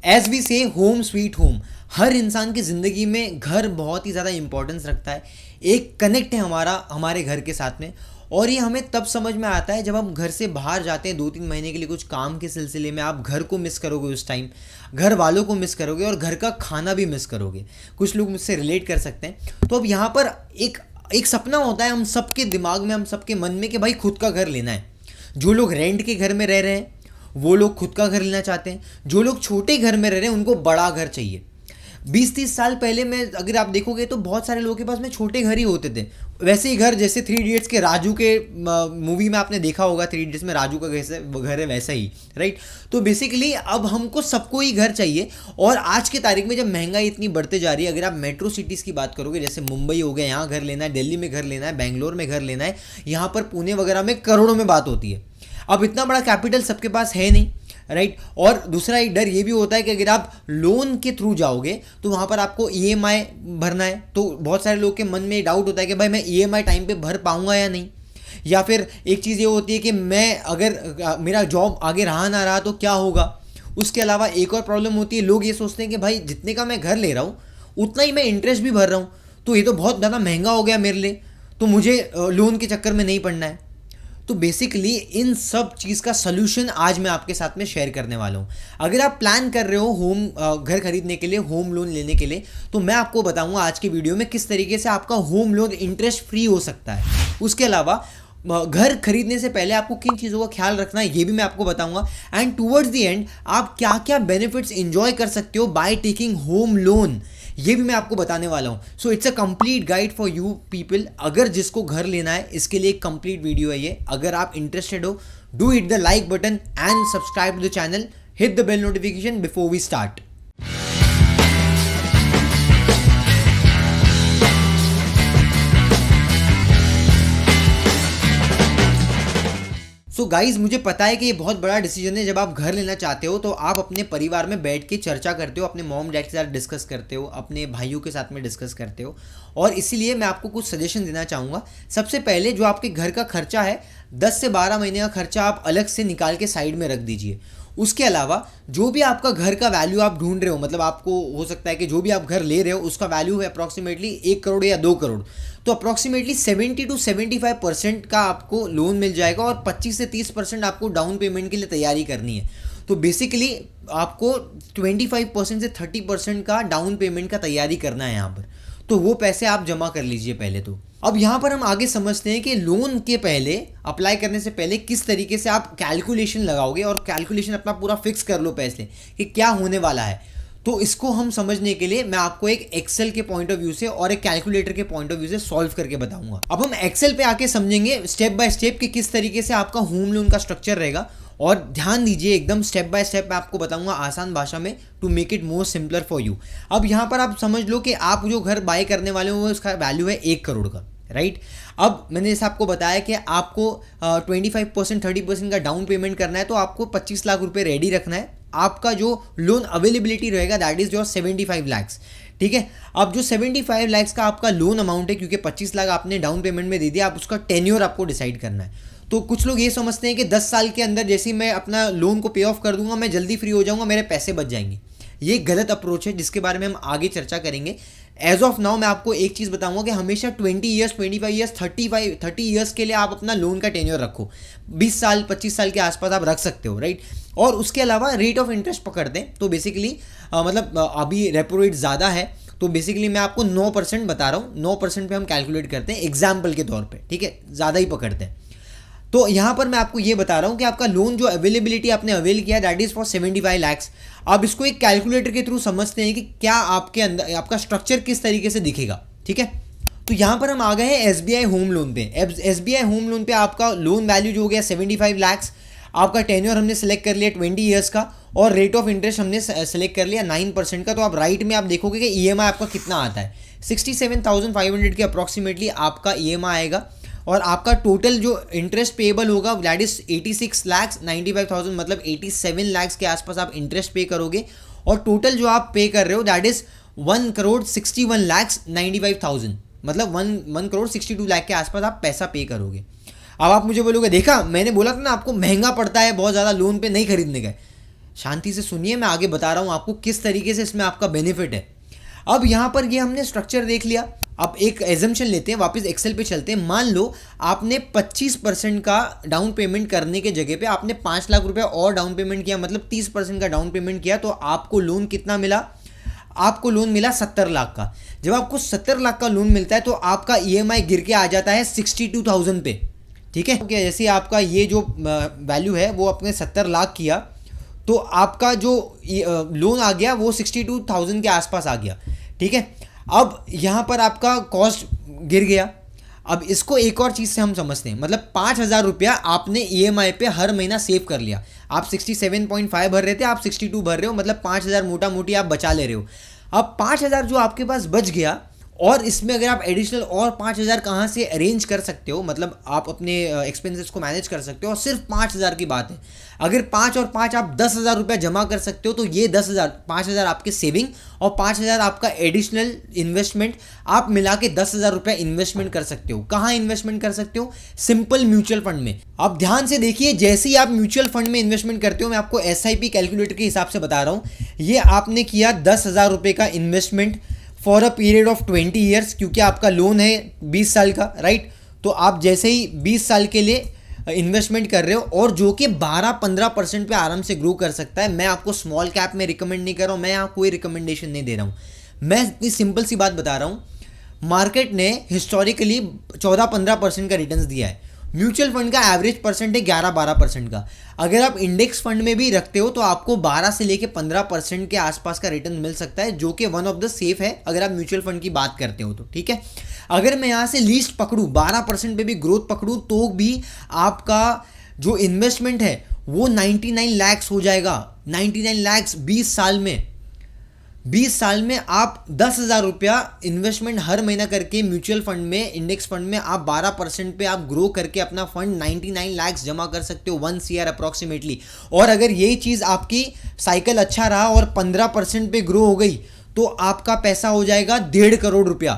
As we से home sweet home, हर इंसान की ज़िंदगी में घर बहुत ही ज़्यादा इंपॉर्टेंस रखता है। एक कनेक्ट है हमारा हमारे घर के साथ में, और ये हमें तब समझ में आता है जब हम घर से बाहर जाते हैं 2-3 महीने के लिए कुछ काम के सिलसिले में। आप घर को मिस करोगे उस टाइम, घर वालों को मिस करोगे और घर का खाना भी मिस करोगे। कुछ लोग मुझसे रिलेट कर सकते हैं। तो अब यहाँ पर एक एक सपना होता है हम सबके दिमाग में, हम सबके मन में, कि भाई खुद का घर लेना है। जो लोग रेंट के घर में रह रहे हैं वो लोग खुद का घर लेना चाहते हैं। जो लोग छोटे घर में रह रहे हैं उनको बड़ा घर चाहिए। 20-30 साल पहले में अगर आप देखोगे तो बहुत सारे लोगों के पास में छोटे घर ही होते थे। वैसे ही घर जैसे 3 इडियट्स के राजू के मूवी में आपने देखा होगा, 3 इडियट्स में राजू का घर है वैसा ही, राइट। तो बेसिकली अब हमको सबको ही घर चाहिए। और आज की तारीख में जब महंगाई इतनी बढ़ते जा रही है, अगर आप मेट्रो सिटीज़ की बात करोगे, जैसे मुंबई हो गया, यहाँ घर लेना है, दिल्ली में घर लेना है, बेंगलोर में घर लेना है, यहाँ पर पुणे वगैरह में करोड़ों में बात होती है। अब इतना बड़ा कैपिटल सबके पास है नहीं, राइट। और दूसरा एक डर ये भी होता है कि अगर आप लोन के थ्रू जाओगे तो वहाँ पर आपको ईएमआई भरना है। तो बहुत सारे लोग के मन में डाउट होता है कि भाई मैं ईएमआई टाइम पे भर पाऊंगा या नहीं। या फिर एक चीज़ ये होती है कि मैं अगर मेरा जॉब आगे रहा ना रहा तो क्या होगा। उसके अलावा एक और प्रॉब्लम होती है, लोग ये सोचते हैं कि भाई जितने का मैं घर ले रहा हूँ उतना ही मैं इंटरेस्ट भी भर रहा हूँ, तो ये तो बहुत ज़्यादा महंगा हो गया मेरे लिए, तो मुझे लोन के चक्कर में नहीं पड़ना है। तो बेसिकली इन सब चीज़ का सलूशन आज मैं आपके साथ में शेयर करने वाला हूँ। अगर आप प्लान कर रहे हो घर खरीदने के लिए, होम लोन लेने के लिए, तो मैं आपको बताऊँगा आज की वीडियो में किस तरीके से आपका होम लोन इंटरेस्ट फ्री हो सकता है। उसके अलावा घर खरीदने से पहले आपको किन चीज़ों का ख्याल रखना है ये भी मैं आपको बताऊंगा। एंड टूवर्ड्स द एंड आप क्या क्या बेनिफिट्स एंजॉय कर सकते हो बाय टेकिंग होम लोन, ये भी मैं आपको बताने वाला हूँ। So it's a complete guide for you people. अगर जिसको घर लेना है इसके लिए एक कंप्लीट वीडियो है ये। अगर आप इंटरेस्टेड हो, do hit the like button and subscribe to the channel, hit the bell notification before we start. So guys, मुझे पता है कि ये बहुत बड़ा डिसीजन है। जब आप घर लेना चाहते हो तो आप अपने परिवार में बैठ के चर्चा करते हो, अपने मॉम डैड के साथ डिस्कस करते हो, अपने भाइयों के साथ में डिस्कस करते हो, और इसीलिए मैं आपको कुछ सजेशन देना चाहूँगा। सबसे पहले जो आपके घर का खर्चा है, 10 से 12 महीने का खर्चा आप अलग से निकाल के साइड में रख दीजिए। उसके अलावा जो भी आपका घर का वैल्यू आप ढूंढ रहे हो, मतलब आपको हो सकता है कि जो भी आप घर ले रहे हो उसका वैल्यू है अप्रॉक्सीमेटली 1 करोड़ या 2 करोड़, तो अप्रॉक्सीमेटली 70 to 75% का आपको लोन मिल जाएगा और 25 से 30% आपको डाउन पेमेंट के लिए तैयारी करनी है। तो बेसिकली आपको 25% से 30% का डाउन पेमेंट का तैयारी करना है यहाँ पर। तो वो पैसे आप जमा कर लीजिए पहले तो। अब यहाँ पर हम आगे समझते हैं कि लोन के पहले, अप्लाई करने से पहले किस तरीके से आप कैलकुलेशन लगाओगे, और कैलकुलेशन अपना पूरा फिक्स कर लो पैसे कि क्या होने वाला है। तो इसको हम समझने के लिए मैं आपको एक एक्सेल के पॉइंट ऑफ व्यू से और एक कैलकुलेटर के पॉइंट ऑफ व्यू से सॉल्व करके बताऊंगा। अब हम एक्सेल पे आके समझेंगे स्टेप बाय स्टेप कि किस तरीके से आपका होम लोन का स्ट्रक्चर रहेगा। और ध्यान दीजिए, एकदम स्टेप बाय स्टेप मैं आपको बताऊंगा आसान भाषा में, to make it more simpler for you. अब यहाँ पर आप समझ लो कि आप जो घर बाय करने वाले हो उसका वैल्यू है 1 करोड़ का, राइट। अब मैंने जैसे आपको बताया कि आपको 25% 30% का डाउन पेमेंट करना है, तो आपको 25 लाख रुपए रेडी रखना है। आपका जो लोन अवेलेबिलिटी रहेगा दैट इज योर 75 लैक्स, ठीक है। अब जो 75 लैक्स का आपका लोन अमाउंट है, क्योंकि 25 लाख आपने डाउन पेमेंट में दे दिया, आप उसका टेन्योर आपको डिसाइड करना है। तो कुछ लोग ये समझते हैं कि 10 साल के अंदर जैसे ही मैं अपना लोन को पे ऑफ कर दूंगा मैं जल्दी फ्री हो जाऊंगा, मेरे पैसे बच जाएंगे। ये गलत अप्रोच है जिसके बारे में हम आगे चर्चा करेंगे। एज ऑफ नाउ मैं आपको एक चीज़ बताऊंगा कि हमेशा 20 ईयर्स 25 ईयर्स 30 ईयर्स के लिए आप अपना लोन का टेन्योर रखो। 20 साल 25 साल के आसपास आप रख सकते हो, राइट। और उसके अलावा रेट ऑफ इंटरेस्ट पकड़ते हैं, तो बेसिकली मतलब अभी रेपो रेट ज़्यादा है, तो बेसिकली मैं आपको 9% बता रहा हूँ। 9% पे हम कैलकुलेट करते हैं एग्जाम्पल के तौर पे, ठीक है, ज़्यादा ही पकड़ते हैं। तो यहाँ पर मैं आपको ये बता रहा हूँ कि आपका लोन जो अवेलेबिलिटी आपने अवेल किया दैट इज़ फॉर 75 लैक्स। अब इसको एक कैलकुलेटर के थ्रू समझते हैं कि क्या आपके अंदर आपका स्ट्रक्चर किस तरीके से दिखेगा, ठीक है। तो यहाँ पर हम आ गए हैं SBI होम लोन पे। SBI होम लोन पे आपका लोन वैल्यू जो हो गया 75 लैक्स, आपका टेन्योर हमने सेलेक्ट कर लिया 20 ईयर्स का, और रेट ऑफ इंटरेस्ट हमने सेलेक्ट कर लिया 9% का। तो आप राइट में आप देखोगे कि EMI आपका कितना आता है, 67,500 के अप्रॉक्सीमेटली आपका EMI आएगा। और आपका टोटल जो इंटरेस्ट पेएबल होगा दैट इज 86 लैक्स 95,000, मतलब 87 लैक्स के आसपास आप इंटरेस्ट पे करोगे। और टोटल जो आप पे कर रहे हो दैट इज 1 करोड़ 61 लैक्स 95,000, मतलब 1 करोड़ 62 लाख के आसपास आप पैसा पे करोगे। अब आप मुझे बोलोगे देखा मैंने बोला था ना आपको महंगा पड़ता है बहुत ज़्यादा लोन पे नहीं खरीदने का। शांति से सुनिए, मैं आगे बता रहा हूँ आपको किस तरीके से इसमें आपका बेनिफिट है। अब यहाँ पर ये हमने स्ट्रक्चर देख लिया। अब एक एजम्पशन लेते हैं, वापस एक्सेल पे चलते हैं। मान लो आपने 25% का डाउन पेमेंट करने के जगह पे आपने 5 लाख रुपया और डाउन पेमेंट किया, मतलब 30% का डाउन पेमेंट किया, तो आपको लोन कितना मिला? आपको लोन मिला 70 लाख का। जब आपको 70 लाख का लोन मिलता है तो आपका ईएमआई गिर के आ जाता है 62,000 पे। ठीक है, क्या जैसे आपका ये जो वैल्यू है वो आपने 70 लाख किया तो आपका जो लोन आ गया वो 62,000 के आसपास आ गया। ठीक है, अब यहाँ पर आपका कॉस्ट गिर गया। अब इसको एक और चीज़ से हम समझते हैं, मतलब 5,000 रुपया आपने ईएमआई पे हर महीना सेव कर लिया। आप 67.5 भर रहे थे, आप 62 भर रहे हो, मतलब 5,000 मोटा मोटी आप बचा ले रहे हो। अब 5,000 जो आपके पास बच गया, और इसमें अगर आप एडिशनल और 5,000 कहाँ से अरेंज कर सकते हो, मतलब आप अपने एक्सपेंसेस को मैनेज कर सकते हो, और सिर्फ 5,000 की बात है। अगर 5 और 5 आप 10,000 रुपया जमा कर सकते हो तो ये 10,000, 5,000 आपके सेविंग और 5,000 आपका एडिशनल इन्वेस्टमेंट, आप मिला के 10,000 रुपया इन्वेस्टमेंट कर सकते हो। कहाँ इन्वेस्टमेंट कर सकते हो? सिंपल म्यूचुअल फंड में। आप ध्यान से देखिए, जैसे ही आप म्यूचुअल फंड में इन्वेस्टमेंट करते हो, मैं आपको SIP कैलकुलेटर के हिसाब से बता रहा हूँ, ये आपने किया 10,000 रुपये का investment for a period of 20 years, क्योंकि आपका लोन है 20 साल का, राइट। तो आप जैसे ही 20 साल के लिए इन्वेस्टमेंट कर रहे हो, और जो कि 12-15% पे आराम से ग्रो कर सकता है। मैं आपको स्मॉल कैप में रिकमेंड नहीं कर रहा हूँ, मैं यहाँ कोई रिकमेंडेशन नहीं दे रहा हूँ, मैं इतनी सिंपल सी बात बता रहा हूँ। मार्केट ने हिस्टोरिकली 14-15% का रिटर्न्स दिया है। म्यूचुअल फंड का एवरेज परसेंट है 11-12% का। अगर आप इंडेक्स फंड में भी रखते हो तो आपको 12 से लेके 15% के आसपास का रिटर्न मिल सकता है, जो कि वन ऑफ द सेफ है अगर आप म्यूचुअल फंड की बात करते हो तो। ठीक है, अगर मैं यहाँ से लीस्ट पकड़ूँ, 12% पे भी ग्रोथ पकड़ूँ, तो भी आपका जो इन्वेस्टमेंट है वो 99 लाख हो जाएगा। 99 लाख 20 साल में। 20 साल में आप 10,000 रुपया इन्वेस्टमेंट हर महीना करके म्यूचुअल फंड में, इंडेक्स फंड में आप 12% पे आप ग्रो करके अपना फंड 99 लाख जमा कर सकते हो, 1 CR अप्रॉक्सीमेटली। और अगर यही चीज़ आपकी साइकिल अच्छा रहा और 15% पे ग्रो हो गई तो आपका पैसा हो जाएगा 1.5 करोड़ रुपया।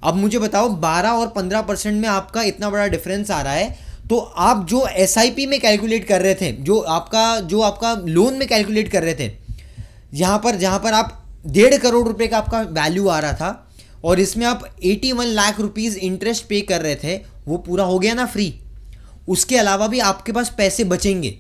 अब मुझे बताओ, 12 और 15% में आपका इतना बड़ा डिफरेंस आ रहा है, तो आप जो SIP में कैलकुलेट कर रहे थे, जो आपका लोन में कैलकुलेट कर रहे थे, जहाँ पर आप 1.5 करोड़ रुपए का आपका वैल्यू आ रहा था, और इसमें आप 81 लाख रुपीज़ इंटरेस्ट पे कर रहे थे, वो पूरा हो गया ना फ्री। उसके अलावा भी आपके पास पैसे बचेंगे।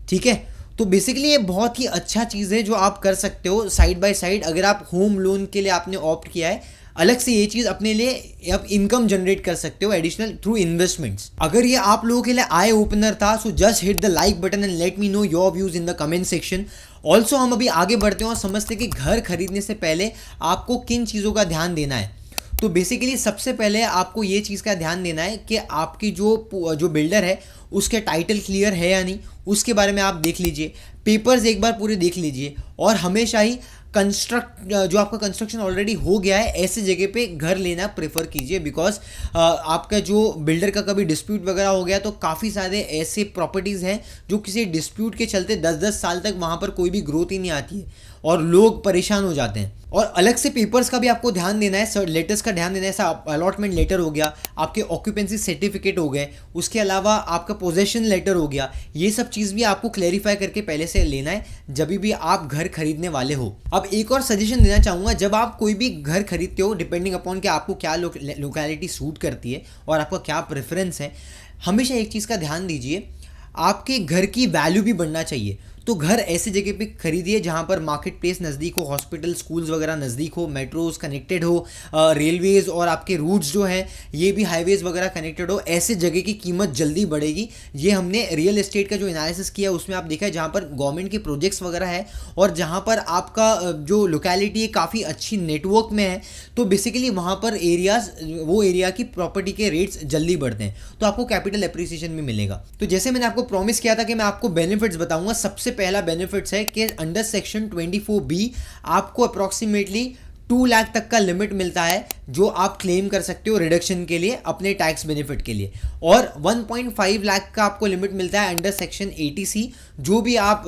ठीक है, तो बेसिकली ये बहुत ही अच्छा चीज़ है जो आप कर सकते हो साइड बाय साइड। अगर आप होम लोन के लिए आपने ऑप्ट किया है, अलग से ये चीज़ अपने लिए आप इनकम जनरेट कर सकते हो एडिशनल थ्रू इन्वेस्टमेंट्स। अगर ये आप लोगों के लिए आई ओपनर था, so just hit the like button and let me know your views in the comment section. Also हम अभी आगे बढ़ते हैं और समझते हैं कि घर खरीदने से पहले आपको किन चीज़ों का ध्यान देना है। तो बेसिकली सबसे पहले आपको ये चीज़ का ध्यान देना है कि आपकी जो बिल्डर है उसके टाइटल क्लियर है या नहीं, उसके बारे में आप देख लीजिए। पेपर्स एक बार पूरे देख लीजिए, और हमेशा ही जो आपका कंस्ट्रक्शन ऑलरेडी हो गया है ऐसे जगह पे घर लेना प्रेफर कीजिए, बिकॉज आपका जो बिल्डर का कभी डिस्प्यूट वगैरह हो गया तो काफ़ी सारे ऐसे प्रॉपर्टीज़ हैं जो किसी डिस्प्यूट के चलते 10-10 साल तक वहाँ पर कोई भी ग्रोथ ही नहीं आती है और लोग परेशान हो जाते हैं। और अलग से पेपर्स का भी आपको ध्यान देना है, लेटर्स का ध्यान देना है। ऐसा अलॉटमेंट लेटर हो गया, आपके ऑक्यूपेंसी सर्टिफिकेट हो गए, उसके अलावा आपका पोजेशन लेटर हो गया, ये सब चीज़ भी आपको क्लैरिफाई करके पहले से लेना है जब भी आप घर खरीदने वाले हो। अब एक और सजेशन देना चाहूँगा, जब आप कोई भी घर खरीदते हो, डिपेंडिंग अपॉन कि आपको क्या लोकेलिटी सूट करती है और आपका क्या प्रेफरेंस है, हमेशा एक चीज़ का ध्यान दीजिए, आपके घर की वैल्यू भी बढ़ना चाहिए। तो घर ऐसी जगह पे खरीदिए जहाँ पर मार्केट प्लेस नज़दीक हो, हॉस्पिटल स्कूल्स वगैरह नज़दीक हो, मेट्रोज कनेक्टेड हो, रेलवेज़ और आपके रूट्स जो हैं ये भी हाईवेज़ वगैरह कनेक्टेड हो। ऐसे जगह की कीमत जल्दी बढ़ेगी। ये हमने रियल एस्टेट का जो एनालिसिस किया उसमें आप देखा है, जहाँ पर गवर्नमेंट के प्रोजेक्ट्स वगैरह है और जहाँ पर आपका जो लोकेलिटी है काफ़ी अच्छी नेटवर्क में है, तो बेसिकली वहाँ पर वो एरिया की प्रॉपर्टी के रेट्स जल्दी बढ़ते हैं, तो आपको कैपिटल एप्रिसिएशन भी मिलेगा। तो जैसे मैंने आपको प्रॉमिस किया था कि मैं आपको बेनिफिट्स बताऊंगा, सबसे पहला बेनिफिट्स है कि अंडर सेक्शन 24B आपको अप्रॉक्सीमेटली 2 लाख तक का लिमिट मिलता है जो आप क्लेम कर सकते हो रिडक्शन के लिए अपने टैक्स बेनिफिट के लिए, और 1.5 लाख का आपको लिमिट मिलता है अंडर सेक्शन 80C। जो भी आप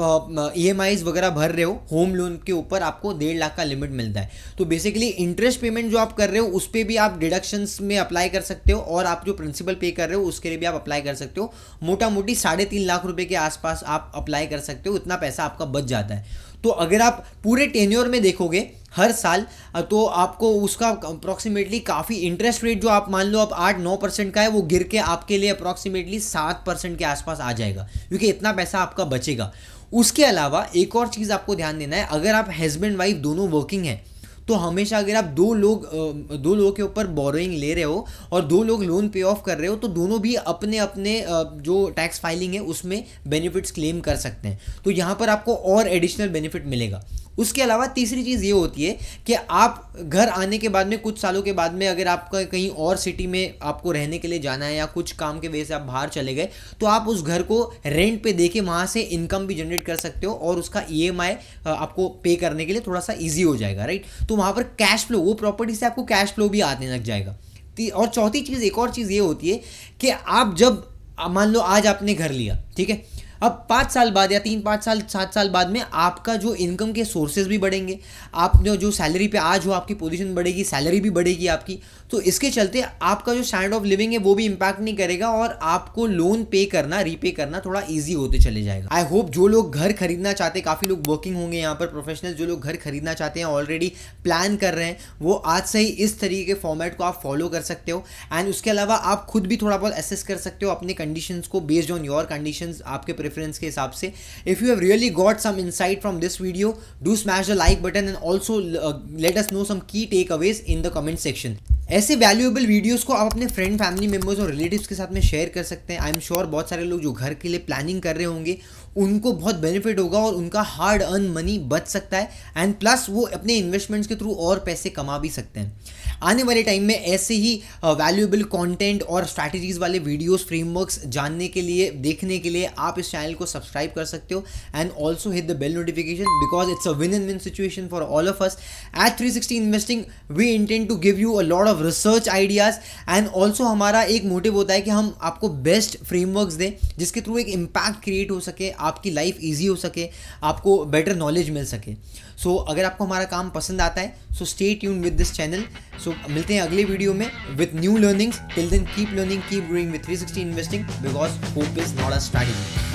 EMIs वगैरह भर रहे हो होम लोन के ऊपर, आपको 1.5 लाख का लिमिट मिलता है। तो बेसिकली इंटरेस्ट पेमेंट जो आप कर रहे हो उस पर भी आप डिडक्शंस में अप्लाई कर सकते हो, और आप जो प्रिंसिपल पे कर रहे हो उसके लिए भी आप अप्लाई कर सकते हो। मोटा मोटी 3.5 लाख रुपए के आसपास आप अप्लाई कर सकते हो, इतना पैसा आपका बच जाता है। तो अगर आप पूरे टेन्योर में देखोगे हर साल, तो आपको उसका अप्रॉक्सीमेटली काफ़ी इंटरेस्ट रेट जो आप मान लो अब 8-9% का है, वो गिर के आपके लिए अप्रॉक्सीमेटली 7% के आसपास आ जाएगा, क्योंकि इतना पैसा आपका बचेगा। उसके अलावा एक और चीज़ आपको ध्यान देना है, अगर आप हस्बैंड वाइफ दोनों वर्किंग हैं तो हमेशा अगर आप दो लोगों के ऊपर बोरोइंग ले रहे हो और 2 लोग लोन पे ऑफ कर रहे हो, तो दोनों भी अपने अपने जो टैक्स फाइलिंग है उसमें बेनिफिट्स क्लेम कर सकते हैं। तो यहाँ पर आपको और एडिशनल बेनिफिट मिलेगा। उसके अलावा तीसरी चीज़ ये होती है कि आप घर आने के बाद में कुछ सालों के बाद में अगर आपका कहीं और सिटी में आपको रहने के लिए जाना है या कुछ काम के वजह से आप बाहर चले गए, तो आप उस घर को रेंट पे देके वहाँ से इनकम भी जनरेट कर सकते हो, और उसका EMI आपको पे करने के लिए थोड़ा सा ईजी हो जाएगा, राइट। तो वहाँ पर कैश फ्लो, वो प्रॉपर्टी से आपको कैश फ्लो भी आने लग जाएगा। और चौथी चीज़, एक और चीज़ ये होती है कि आप जब मान लो आज आपने घर लिया, ठीक है, अब 5 साल बाद या 3-5 साल 7 साल बाद में आपका जो इनकम के सोर्सेज भी बढ़ेंगे, आप जो सैलरी पे आज हो आपकी पोजीशन बढ़ेगी, सैलरी भी बढ़ेगी आपकी। तो इसके चलते आपका जो स्टैंडर्ड ऑफ लिविंग है वो भी इम्पैक्ट नहीं करेगा, और आपको लोन पे करना, रीपे करना थोड़ा ईजी होते चले जाएगा। आई होप जो लोग घर खरीदना चाहते हैं, काफ़ी लोग वर्किंग होंगे यहाँ पर, प्रोफेशनल जो लोग घर खरीदना चाहते हैं, ऑलरेडी प्लान कर रहे हैं, वो आज से ही इस तरीके के फॉर्मेट को आप फॉलो कर सकते हो। एंड उसके अलावा आप खुद भी थोड़ा बहुत एसेस कर सकते हो अपने कंडीशंस को, बेस्ड ऑन योर कंडीशंस, आपके प्रेफरेंस के हिसाब से। If you have really got some insight from this video, do smash the like button and also let us know some key takeaways in the comment section. ऐसे valuable videos को आप अपने friend, family members और relatives के साथ में share कर सकते हैं। आई एम श्योर बहुत सारे लोग जो घर के लिए प्लानिंग कर रहे होंगे उनको बहुत बेनिफिट होगा, और उनका हार्ड अर्न मनी बच सकता है, एंड प्लस वो अपने इन्वेस्टमेंट्स के थ्रू और पैसे कमा भी सकते हैं। आने वाले टाइम में ऐसे ही वैल्यूएबल कंटेंट और स्ट्रैटेजीज वाले वीडियोस, फ्रेमवर्क्स जानने के लिए, देखने के लिए आप इस चैनल को सब्सक्राइब कर सकते हो, and also hit the bell notification, because it's a win and win situation for all of us. At 360 investing we intend to give you a lot of research ideas, and also हमारा एक motive होता है कि हम आपको best frameworks दें जिसके through एक इम्पैक्ट क्रिएट हो सके, आपकी लाइफ ईजी हो सके, आपको बेटर नॉलेज मिल सके। सो अगर आपको हमारा काम पसंद आता है, so stay tune with this channel. So मिलते हैं अगले वीडियो में with new learnings. Till then keep learning, keep growing with 360 investing, because hope is not a strategy.